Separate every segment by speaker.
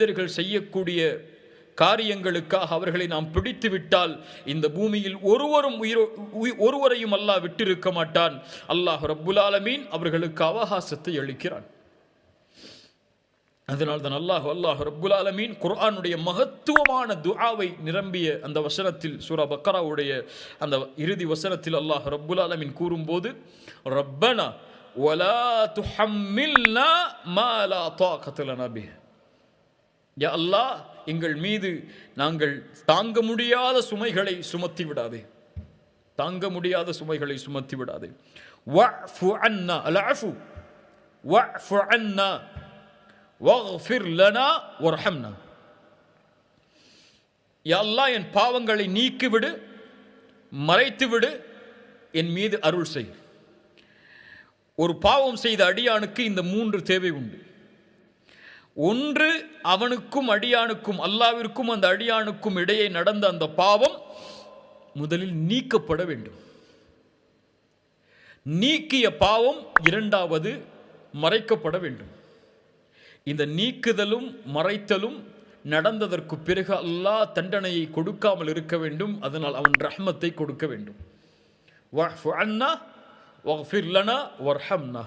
Speaker 1: மனிதர்கள் செய்யக்கூடிய காரியங்களுக்காக அவர்களை நாம் பிடித்து விட்டால் இந்த பூமியில் ஒருவரையும் அல்லாஹ் விட்டிருக்க மாட்டான். அல்லாஹ் ரப்புல் ஆலமீன் அவர்களுக்கு அவகாசத்தை அளிக்கிறான். அதனால் தான் அல்லாஹ் ரப்புல் ஆலமீன் குர்ஆனுடைய மகத்துவமான துஆவை நிரம்பிய அந்த வசனத்தில், சூரா பக்கராவுடைய அந்த இறுதி வசனத்தில் அல்லாஹ் ரப்புல் ஆலமீன் கூறும்போது, ரப்பனா வலா துஹம்மில்னா மா லா தாகத லனா பிஹ், யா அல்லாஹ் எங்கள் மீது நாங்கள் தாங்க முடியாத சுமைகளை சுமத்தி விடாதே, தாங்க முடியாத சுமைகளை சுமத்தி விடாதே. வஃபு அன்னா, அல்அஃபு வஃபு அன்னா வஃபிர் லனா வர்ஹம்னா, யா அல்லாஹ் என் பாவங்களை நீக்கிவிடு, மறைத்துவிடு, என் மீது அருள் செய். ஒரு பாவம் செய்த அடியானுக்கு இந்த 3 தேவை உண்டு. ஒன்று, அவனுக்கும் அடியானுக்கும், அல்லாவிற்கும் அந்த அடியானுக்கும் இடையே நடந்த அந்த பாவம் முதலில் நீக்கப்பட வேண்டும். நீக்கிய பாவம் இரண்டாவது மறைக்கப்பட வேண்டும். இந்த நீக்குதலும் மறைத்தலும் நடந்ததற்கு பிறகு அல்லாஹ் தண்டனையை கொடுக்காமல் இருக்க வேண்டும். அதனால் அவன் ரஹ்மத்தை கொடுக்க வேண்டும். வஃபு அன்னா வஃபிர் லனா வர்ஹம்னா.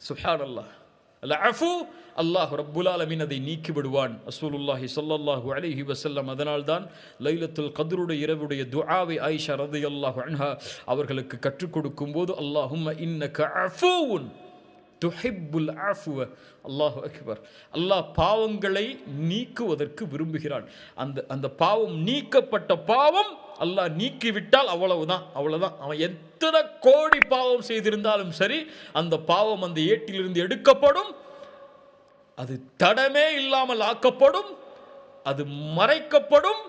Speaker 1: சுப்ஹானல்லாஹ். அல்-அஃபு, அல்லாஹ் ரப்புல் ஆலமீன் அதை நீக்கி விடுவான். ரசூலுல்லாஹி ஸல்லல்லாஹு அலைஹி வஸல்லம் அதனால்தான் லைலத்துல் கத்ருடைய இரவுடைய துஆவை ஆயிஷா ரலியல்லாஹு அன்ஹா அவர்களுக்கு கற்றுக் கொடுக்கும் போது, அல்லாஹும்ம இன்னக அஃபூன் துஹிப்புல் அஃப்வ, அல்லாஹு அக்பர். அல்லாஹ் பாவங்களை நீக்குவதற்கு விரும்புகிறான். அந்த பாவம், நீக்கப்பட்ட பாவம் அல்லாஹ் நீக்கிவிட்டால் அவ்வளவுதான். அவன் எத்தனை கோடி பாவம் செய்திருந்தாலும் சரி, அந்த பாவம் அந்த ஏட்டிலிருந்து எடுக்கப்படும், அது தடமே இல்லாமல் ஆக்கப்படும், அது மறைக்கப்படும்.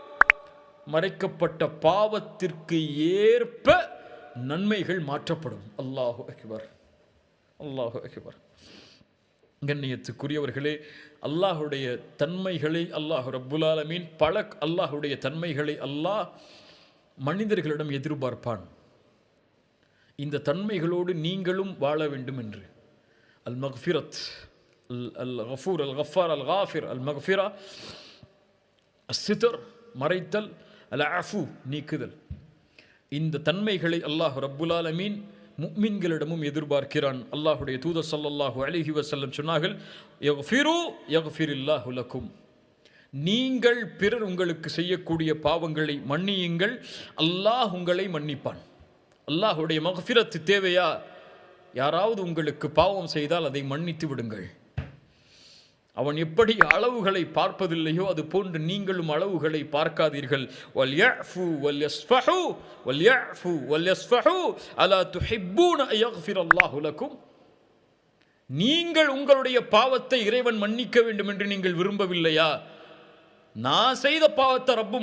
Speaker 1: மறைக்கப்பட்ட பாவத்திற்கு ஏற்ப நன்மைகள் மாற்றப்படும். அல்லாஹு அக்பர், அல்லாஹு அக்பர். கண்ணியத்துக்குரியவர்களே, அல்லாஹுடைய தன்மைகளை அல்லாஹ் ரப்புல் ஆலமீன் அல்லாஹுடைய தன்மைகளை அல்லாஹ் மனிதர்களிடம் எதிர்பார்ப்பான். இந்த தன்மைகளோடு நீங்களும் வாழ வேண்டும் என்று. அல் மக்ஃபிரத், அல் கஃபூர், அல் கஃபார், அல் காஃபிர், அல் மக்ஃபிரா, அஸ்ஸித்ர் மறைத்தல், அல் அஃபு நீக்குதல், இந்த தன்மைகளை அல்லாஹ் ரப்புல் ஆலமீன் முஃமின்களிடமும் எதிர்பார்க்கிறான். அல்லாஹுடைய தூதர் ஸல்லல்லாஹு அலைஹி வஸல்லம் சொன்னார்கள், யக்ஃபிரு யக்ஃபிரில்லாஹு லக்கும், நீங்கள் பிறர் உங்களுக்கு செய்யக்கூடிய பாவங்களை மன்னியுங்கள், அல்லாஹ் உங்களை மன்னிப்பான். அல்லாஹுடைய மக்ஃபிரத் தேவையா? யாராவது உங்களுக்கு பாவம் செய்தால் அதை மன்னித்து விடுங்கள். அவன் எப்படி அளவுகளை பார்ப்பதில்லையோ அது போன்று நீங்களும் அளவுகளை பார்க்காதீர்கள். வல்யஃபு வல்யஸ்ஃபஹு வல்யஃபு வல்யஸ்ஃபஹு அலா துஹிப்பூன யக்ஃபிரல்லாஹு லக்கும், நீங்கள் உங்களுடைய பாவத்தை இறைவன் மன்னிக்க வேண்டும் என்று நீங்கள் விரும்பவில்லையா? நான் செய்த பாவத்தை ரப்பு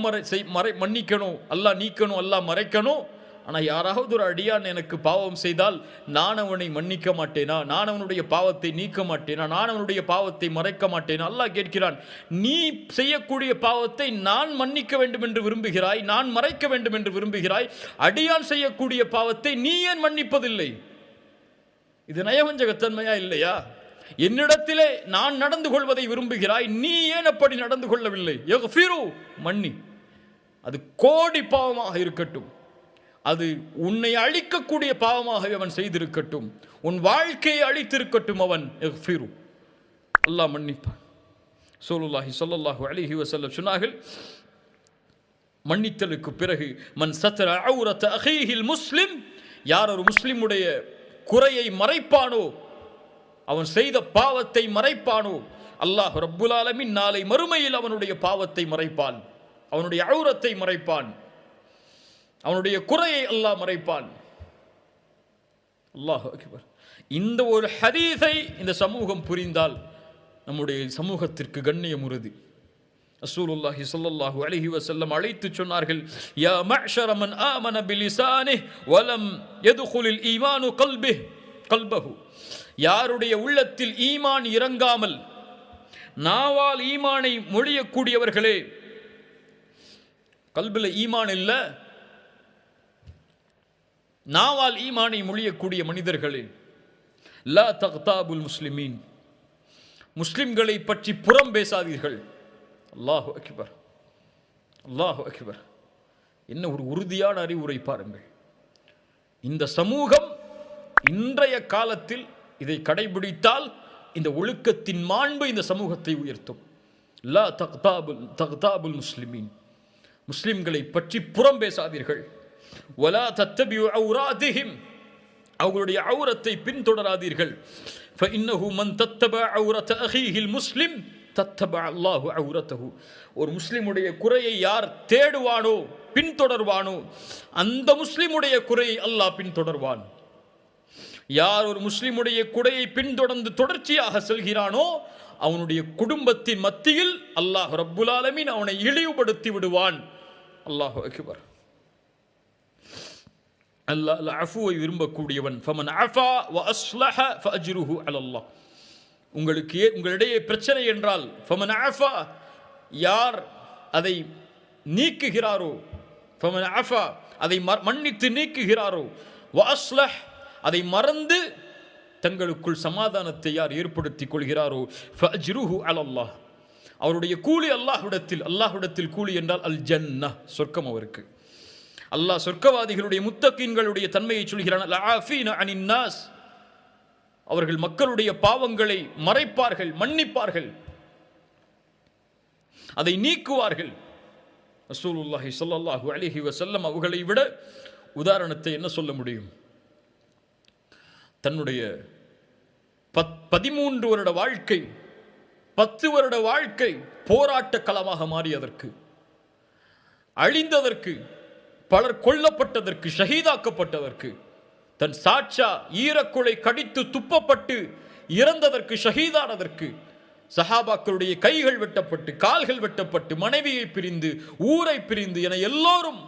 Speaker 1: மன்னிக்கணும், அல்லாஹ் நீக்கணும், அல்லாஹ் மறைக்கணும். ஆனால் யாராவது ஒரு அடியான் எனக்கு பாவம் செய்தால் நான் அவனை மன்னிக்க மாட்டேனா? நான் அவனுடைய பாவத்தை நீக்க மாட்டேனா? நான் அவனுடைய பாவத்தை மறைக்க மாட்டேனா? அல்லாஹ் கேட்கிறான், நீ செய்யக்கூடிய பாவத்தை நான் மன்னிக்க வேண்டும் என்று விரும்புகிறாய், நான் மறைக்க வேண்டும் என்று விரும்புகிறாய். அடியான் செய்யக்கூடிய பாவத்தை நீ ஏன் மன்னிப்பதில்லை? இது நயவஞ்சகத்தன்மையா இல்லையா? என்னிடத்திலே நான் நடந்து கொள்வதை விரும்புகிறாய், நீ ஏன் அப்படி நடந்து கொள்ளவில்லை? யக்ஃபிரு, மன்னி. அது கோடி பாவமாக இருக்கட்டும், அது உன்னை அழிக்கக்கூடிய பாவமாக அவன் செய்திருக்கட்டும், உன் வாழ்க்கையை அழித்திருக்கட்டும், அவன் யக்ஃபிரு, அல்லாஹ் மன்னிப்பான். ரசூலுல்லாஹி ஸல்லல்லாஹு அலைஹி வஸல்லம் சொன்னார்கள், மன்னித்தலுக்கு பிறகு மன் சத்ர அவ்ரத அஹீஹில் முஸ்லிம், யார் ஒரு முஸ்லிமுடைய குறையை மறைப்பானோ, அவன் செய்த பாவத்தை மறைப்பானோ, அல்லாஹ் ரப்புல் ஆலமீன் நாளை மறுமையில் அவனுடைய பாவத்தை மறைப்பான், அவனுடைய அவ்ரத்தை மறைப்பான், அவனுடைய குறையை அல்லாஹ் மறைப்பான். அல்லாஹ் அக்பர். இந்த ஒரு ஹதீஸை இந்த சமூகம் புரிந்தால் நம்முடைய சமூகத்திற்கு கண்ணியம் உறுதி. ரசூலுல்லாஹி ஸல்லல்லாஹு அலைஹி வஸல்லம் அழைத்து சொன்னார்கள், யா மஅஷர மன் ஆமன பிலிசானிஹி வலம் யதுகுலில் ஈமானு கல்பஹு, யாருடைய உள்ளத்தில் ஈமான் இறங்காமல் நாவால் ஈமானை மொழியக்கூடியவர்களே, கல்பில் ஈமான் இல்லை, நாவால் ஈமானை மொழியக்கூடிய மனிதர்களே, லா தக்தாபுல் முஸ்லிமீன், முஸ்லிம்களை பற்றி புறம் பேசாதீர்கள். அல்லாஹு அக்பர், அல்லாஹு அக்பர். என்ன ஒரு உறுதியான அறிவுரை பாருங்கள். இந்த சமூகம் இன்றைய காலத்தில் இதை கடைபிடித்தால் இந்த ஒழுக்கத்தின் மாண்பு இந்த சமூகத்தை உயர்த்தும். லா தக்தாபுல் முஸ்லிமீன், முஸ்லிம்களை பற்றி புறம் பேசாதீர்கள். வலா தத்தபிஉ அவ்ராதிஹிம், அவர்களுடைய அவுரத்தை பின்தொடராதீர்கள். ஃபஇன்னஹு மன் தத்தபஅ அவ்ரத அஹீஹில் முஸ்லிம் தத்தபஅ அல்லாஹு அவ்ரதஹு. ஒரு முஸ்லிமுடைய குறையை யார் தேடுவானோ பின்தொடர்வானோ அந்த முஸ்லிமுடைய குறையை அல்லாஹ் பின்தொடர்வான். யார் ஒரு முஸ்லிமுடைய குறையை பின்தொடர்ந்து தொடர்ச்சியாக செல்கிறானோ அவனுடைய குடும்பத்தின் மத்தியில் அல்லாஹ் ரப்புல் ஆலமீன் அவனை இழிவுபடுத்தி விடுவான். அல்லாஹு அக்பர். அல்லாஹ் அஃபுவை விரும்பக்கூடியவன். ஃபமன் அஃபா வ அஸ்லஹ ஃபஅஜ்ருஹு அலல்லாஹ். உங்களிடையே பிரச்சனை என்றால் ஃபமன் அஃபா, யார் அதை நீக்குகிறாரோ, ஃபமன் அஃபா அதை மன்னித்து நீக்குகிறாரோ, வ அஸ்லஹ் அதை மறந்து தங்களுக்குள் சமாதானத்தை யார் ஏற்படுத்திக் கொள்கிறாரோ, ஃபஅஜ்ருஹு அலல்லாஹ், அவருடைய கூலி அல்லாஹ்விடத்தில் கூலி என்றால் அல் ஜன்னah, சொர்க்கம் அவருக்கு. அல்லாஹ் சொர்க்கவாதிகளுடைய முத்தகீன்களுடைய தன்மையை சொல்கிறான். அல்-ஆஃபீன அனின் நாஸ், அவர்கள் மக்களுடைய பாவங்களை மறைப்பார்கள், மன்னிப்பார்கள், அதை நீக்குவார்கள். ரசூலுல்லாஹி ஸல்லல்லாஹு அலைஹி வஸல்லம் அவர்களை விட உதாரணத்தை என்ன சொல்ல முடியும்? தன்னுடைய 13 வருட வாழ்க்கை, 10 வருட வாழ்க்கை போராட்ட களமாக மாறியதற்கு, அழிந்ததற்கு, பலர் கொல்லப்பட்டதற்கு, ஷஹீதாக்கப்பட்டதற்கு, தன் சாட்சா ஈரக்குலை கடித்து துப்பப்பட்டு இறந்ததற்கு, ஷஹீதானதற்கு, சஹாபாக்களுடைய கைகள் வெட்டப்பட்டு கால்கள் வெட்டப்பட்டு மனைவியை பிரிந்து ஊரை பிரிந்து என எல்லோரும்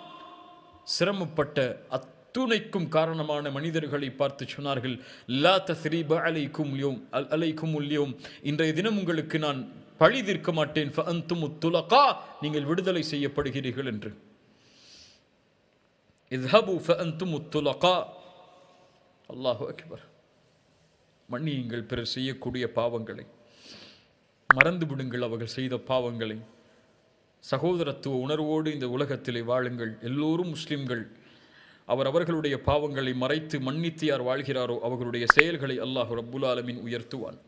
Speaker 1: சிரமப்பட்ட அத்துணைக்கும் காரணமான மனிதர்களை பார்த்து சொன்னார்கள், லா தஸ்ரீப அலைக்குமுல் யௌம், இன்றைய தினம் உங்களுக்கு நான் பழி தீர்க்க மாட்டேன், ஃபஅன்துமுத் துலகா, நீங்கள் விடுதலை செய்யப்படுகிறீர்கள் என்று. இத்ஹபு ஃபஅன்துமுத் துலகா. அல்லாஹு அக்பர். மன்னியுங்கள் பிறர் செய்யக்கூடிய பாவங்களை, மறந்து விடுங்கள் அவர்கள் செய்த பாவங்களை. சகோதரத்துவ உணர்வோடு இந்த உலகத்திலே வாழுங்கள். எல்லோரும் முஸ்லிம்கள். அவர்களுடைய பாவங்களை மறைத்து மன்னித்து யார் வாழ்கிறாரோ அவர்களுடைய செயல்களை அல்லாஹ் ரப்புல் ஆலமீன் உயர்த்துவான்.